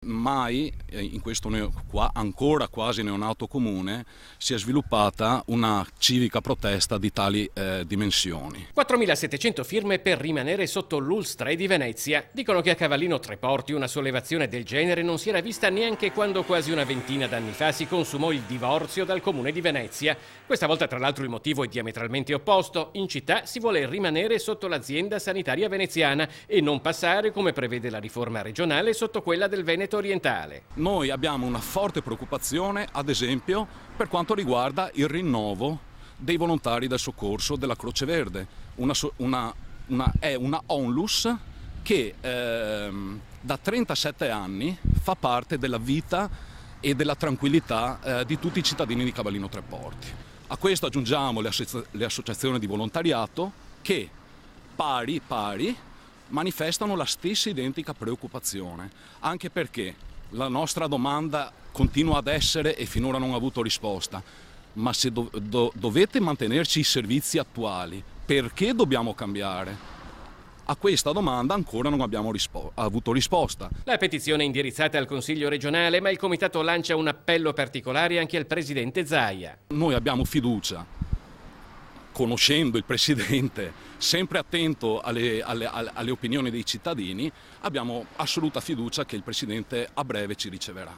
mai in questo ancora quasi neonato comune si è sviluppata una civica protesta di tali dimensioni. 4.700 firme per rimanere sotto l'Ulster di Venezia. Dicono che a Cavallino Treporti una sollevazione del genere non si era vista neanche quando quasi una ventina d'anni fa si consumò il divorzio dal comune di Venezia. Questa volta tra l'altro il motivo è diametralmente opposto. In città si vuole rimanere sotto l'azienda sanitaria veneziana e non passare, come prevede la riforma regionale, sotto quella del Veneto orientale. Noi abbiamo una forte preoccupazione, ad esempio, per quanto riguarda il rinnovo dei volontari del soccorso della Croce Verde. È una onlus che da 37 anni fa parte della vita e della tranquillità di tutti i cittadini di Cavallino Treporti. A questo aggiungiamo le associazioni di volontariato che pari manifestano la stessa identica preoccupazione, anche perché la nostra domanda continua ad essere e finora non ha avuto risposta: ma se dovete mantenerci i servizi attuali, perché dobbiamo cambiare? A questa domanda ancora non abbiamo avuto risposta. La petizione è indirizzata al Consiglio regionale, ma il Comitato lancia un appello particolare anche al Presidente Zaia. Noi abbiamo fiducia, conoscendo il Presidente, sempre attento alle opinioni dei cittadini, abbiamo assoluta fiducia che il Presidente a breve ci riceverà.